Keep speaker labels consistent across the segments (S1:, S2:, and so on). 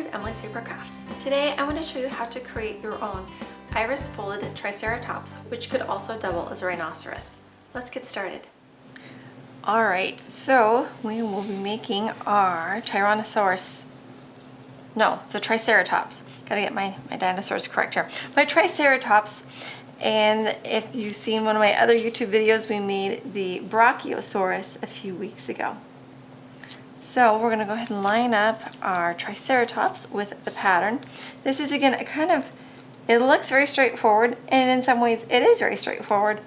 S1: welcome to Emily's Papercrafts. Today I want to show you how to create your own iris folded triceratops, which could also double as a rhinoceros. Let's get started. Alright, so we will be making our Tyrannosaurus. No, it's a triceratops. Gotta get my dinosaurs correct here. My triceratops, and if you've seen one of my other YouTube videos, we made the brachiosaurus a few weeks ago. So we're going to go ahead and line up our triceratops with the pattern. This is again it looks very straightforward, and in some ways it is very straightforward,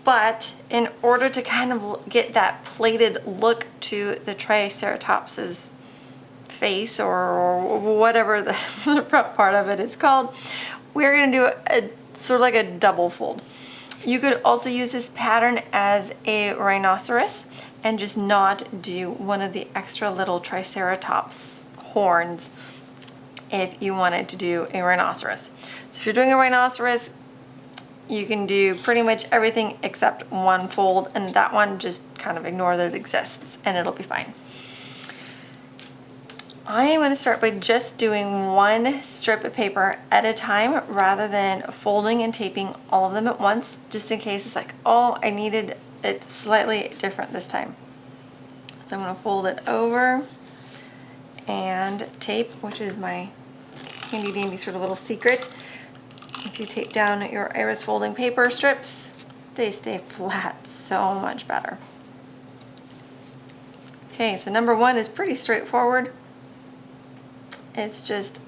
S1: but in order to kind of get that plated look to the triceratops's face or whatever the front part of it is called, we're going to do a sort of like a double fold. You could also use this pattern as a rhinoceros and just not do one of the extra little triceratops horns if you wanted to do a rhinoceros. So if you're doing a rhinoceros, you can do pretty much everything except one fold, and that one just kind of ignore that it exists and it'll be fine. I am going to start by just doing one strip of paper at a time rather than folding and taping all of them at once, just in case it's like, oh, I needed it slightly different this time. So I'm going to fold it over and tape, which is my handy dandy sort of little secret. If you tape down your iris folding paper strips, they stay flat so much better. Okay, so number one is pretty straightforward. It's just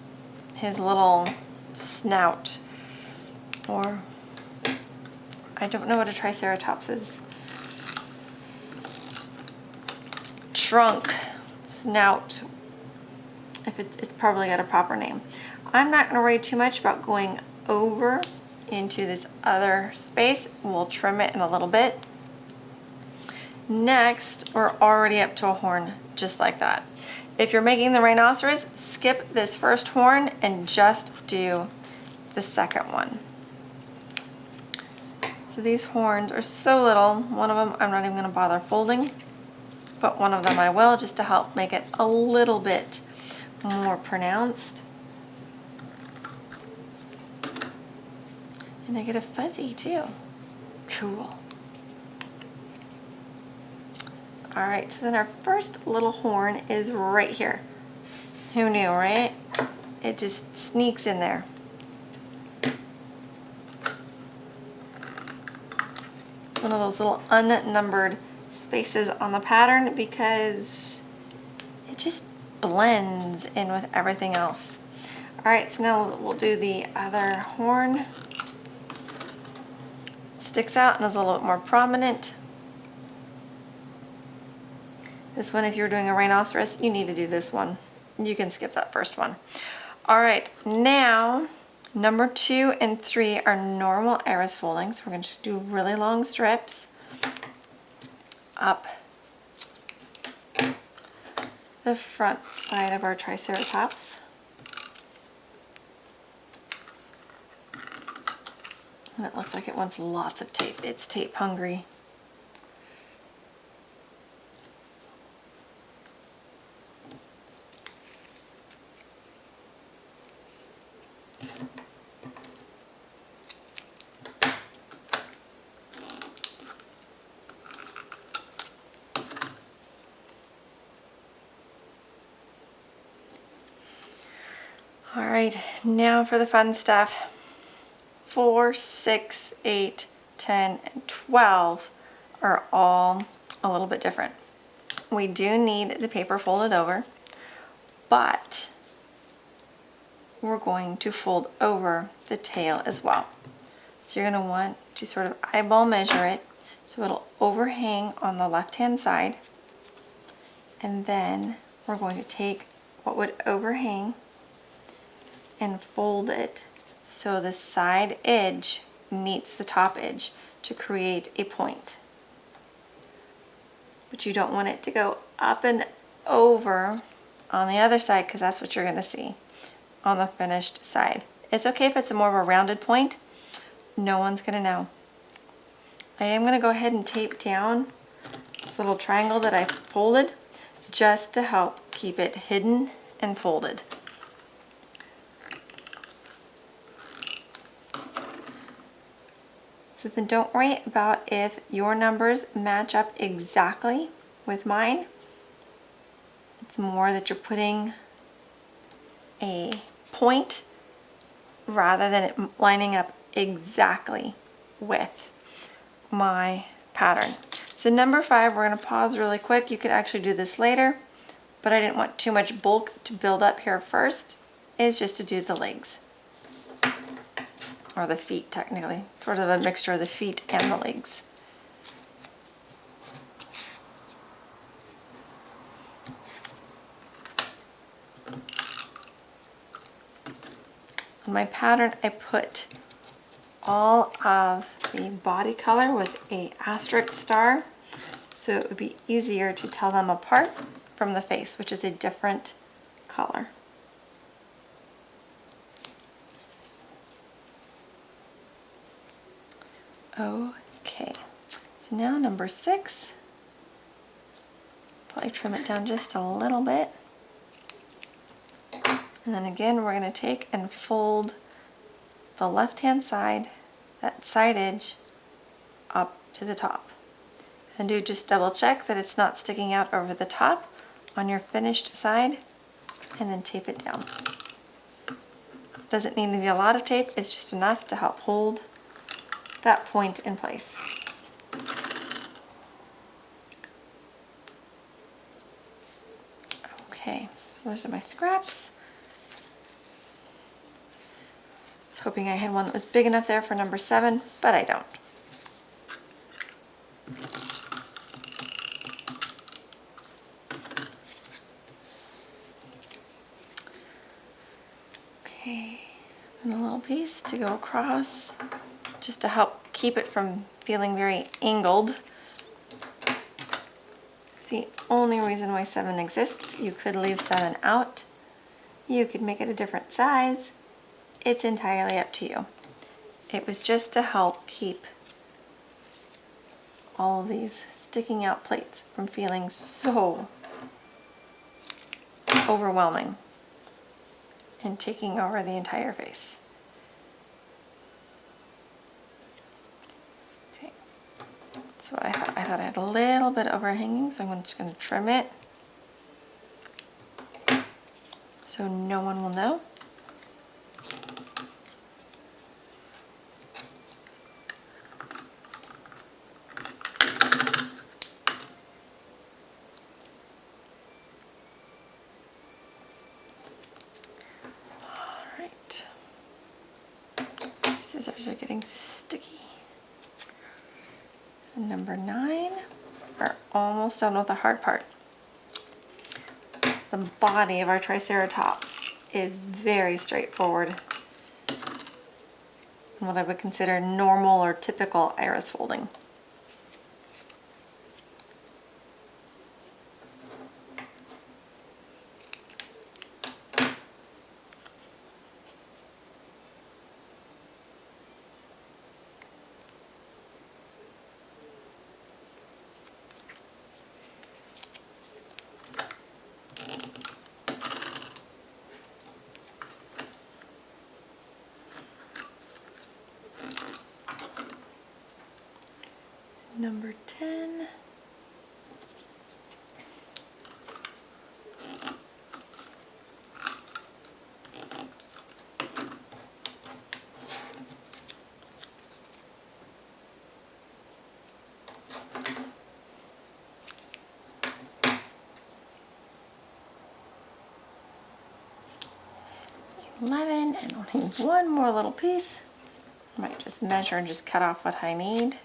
S1: his little snout, or I don't know what a triceratops is. Trunk, snout, if it's probably got a proper name. I'm not going to worry too much about going over into this other space. We'll trim it in a little bit. Next, we're already up to a horn just like that. If you're making the rhinoceros, skip this first horn and just do the second one. So these horns are so little. One of them I'm not even going to bother folding, but one of them I will, just to help make it a little bit more pronounced. And I get a fuzzy too. Cool. Alright, so then our first little horn is right here. Who knew, right? It just sneaks in there. It's one of those little unnumbered spaces on the pattern because it just blends in with everything else. Alright, so now we'll do the other horn. It sticks out and is a little bit more prominent. This one, if you're doing a rhinoceros, you need to do this one. You can skip that first one. All right, now number 2 and 3 are normal iris foldings. We're going to just do really long strips up the front side of our triceratops. And it looks like it wants lots of tape. It's tape hungry. All right, now for the fun stuff. 4, 6, 8, 10, and 12 are all a little bit different. We do need the paper folded over, but we're going to fold over the tail as well. So you're going to want to sort of eyeball measure it so it'll overhang on the left-hand side, and then we're going to take what would overhang and fold it so the side edge meets the top edge to create a point. But you don't want it to go up and over on the other side, because that's what you're going to see on the finished side. It's okay if it's more of a rounded point. No one's going to know. I am going to go ahead and tape down this little triangle that I folded just to help keep it hidden and folded. So then don't worry about if your numbers match up exactly with mine. It's more that you're putting a point rather than it lining up exactly with my pattern. So number 5, we're going to pause really quick. You could actually do this later, but I didn't want too much bulk to build up here first, is just to do the legs. Or the feet, technically. Sort of a mixture of the feet and the legs. On my pattern, I put all of the body color with a asterisk star, so it would be easier to tell them apart from the face, which is a different color. Okay, so now number 6, probably trim it down just a little bit. And then again, we're going to take and fold the left-hand side, that side edge, up to the top. And do just double check that it's not sticking out over the top on your finished side, and then tape it down. Doesn't need to be a lot of tape, it's just enough to help hold that point in place. Okay, so those are my scraps. I was hoping I had one that was big enough there for number 7, but I don't. Okay, and a little piece to go across, just to help keep it from feeling very angled. It's the only reason why 7 exists. You could leave 7 out. You could make it a different size. It's entirely up to you. It was just to help keep all of these sticking out plates from feeling so overwhelming and taking over the entire face. Okay, that's what I thought. I thought I had a little bit overhanging, so I'm just going to trim it so no one will know. Scissors are getting sticky. And number 9, we're almost done with the hard part. The body of our triceratops is very straightforward and what I would consider normal or typical iris folding. Number 10. And I'll need one more little piece. I might just measure and just cut off what I need.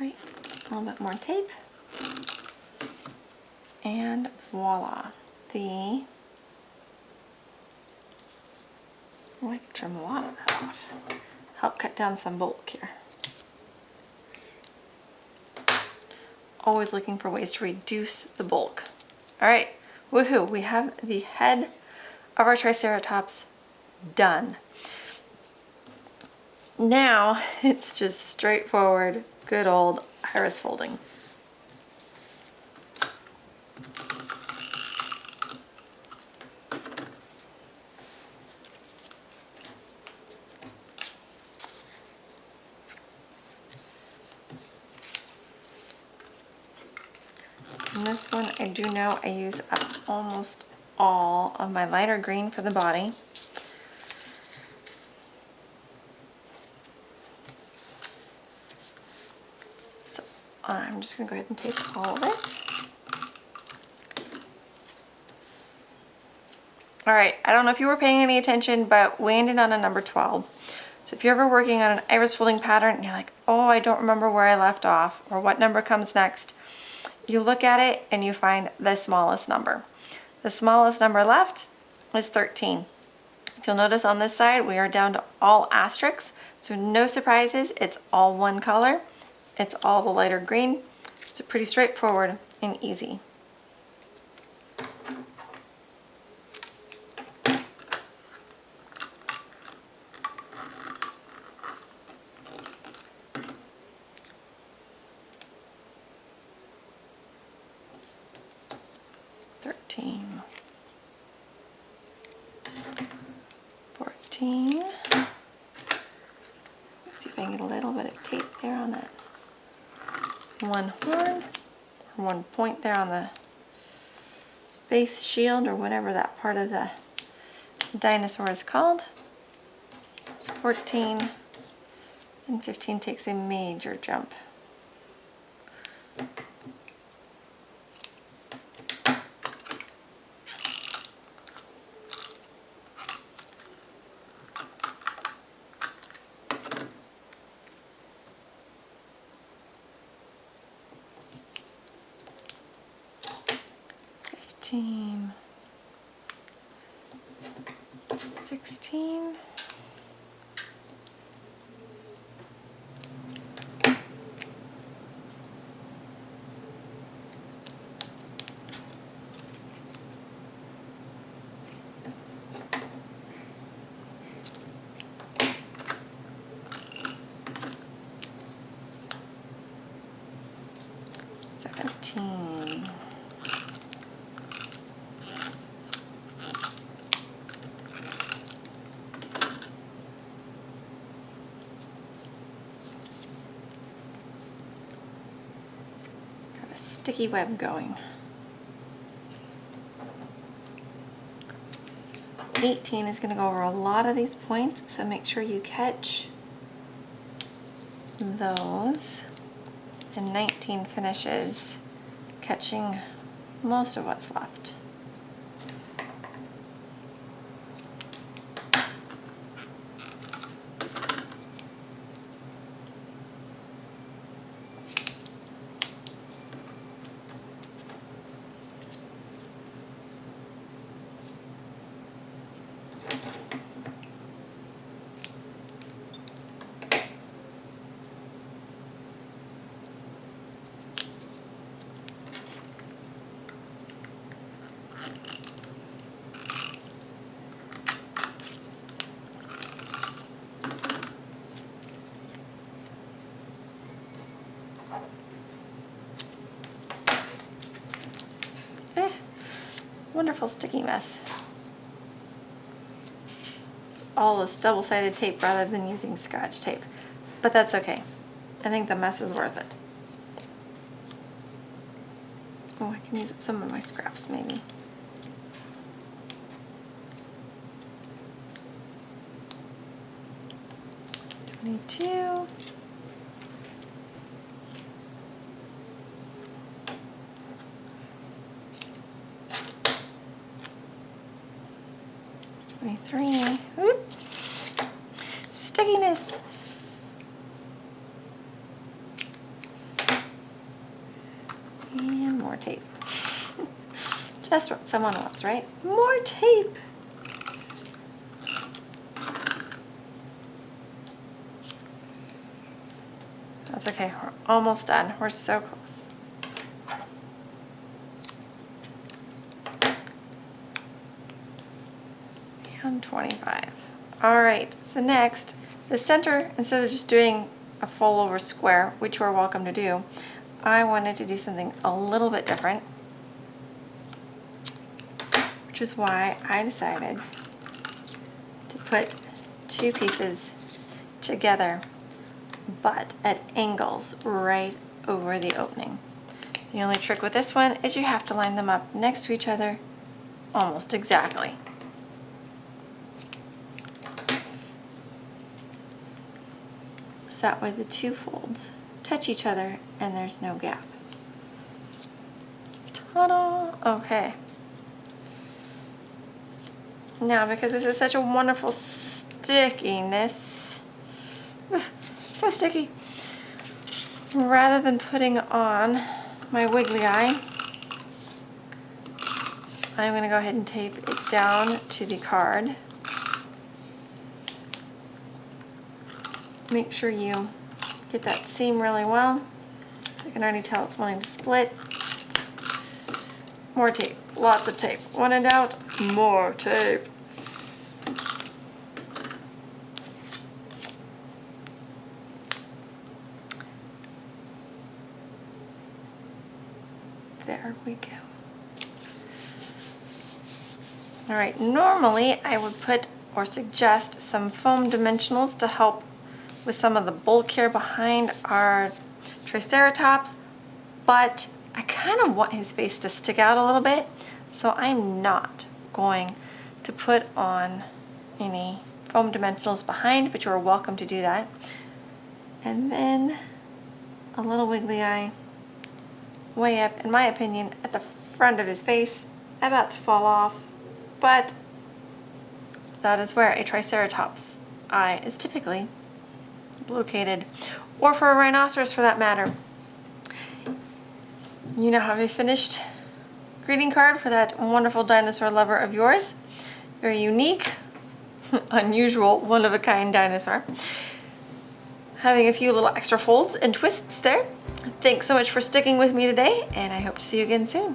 S1: Right, a little bit more tape, and voila. I might trim a lot of that off. Help cut down some bulk here. always looking for ways to reduce the bulk. All right, woohoo, we have the head of our triceratops done. Now it's just straightforward, good old iris folding. And this one, I do know I use up almost all of my lighter green for the body. So I'm just gonna go ahead and tape all of it. All right, I don't know if you were paying any attention, but we ended on a number 12. So if you're ever working on an iris folding pattern and you're like, oh, I don't remember where I left off or what number comes next, you look at it and you find the smallest number. The smallest number left is 13. If you'll notice on this side, we are down to all asterisks, so no surprises, it's all one color. It's all the lighter green, so pretty straightforward and easy. Let's see if I can get a little bit of tape there on that one horn, or one point there on the face shield, or whatever that part of the dinosaur is called. So 14 and 15 takes a major jump. $15, $16, $17. Sticky web going. 18 is going to go over a lot of these points, so make sure you catch those. And 19 finishes catching most of what's left. Wonderful sticky mess. It's all this double-sided tape rather than using Scotch tape, but that's okay. I think the mess is worth it. Oh, I can use up some of my scraps maybe. $22. $23. Oop. Stickiness. And more tape. Just what someone wants, right? More tape. That's okay, we're almost done. We're so close. 25. All right, so next, the center, instead of just doing a full over square, which you are welcome to do, I wanted to do something a little bit different, which is why I decided to put two pieces together, but at angles right over the opening. The only trick with this one is you have to line them up next to each other almost exactly. So that way the two folds touch each other and there's no gap. Ta-da! Okay. Now, because this is such a wonderful stickiness, so sticky, rather than putting on my wiggly eye, I'm going to go ahead and tape it down to the card. Make sure you get that seam really well. I can already tell it's wanting to split. More tape, lots of tape. When in doubt, more tape. There we go. All right, normally I would put or suggest some foam dimensionals to help with some of the bulk here behind our triceratops, but I kind of want his face to stick out a little bit, so I'm not going to put on any foam dimensionals behind, but you are welcome to do that. And then a little wiggly eye way up, in my opinion, at the front of his face, about to fall off, but that is where a triceratops eye is typically located, or for a rhinoceros for that matter. You now have a finished greeting card for that wonderful dinosaur lover of yours. Very unique, unusual, one-of-a-kind dinosaur. Having a few little extra folds and twists there. Thanks so much for sticking with me today, and I hope to see you again soon.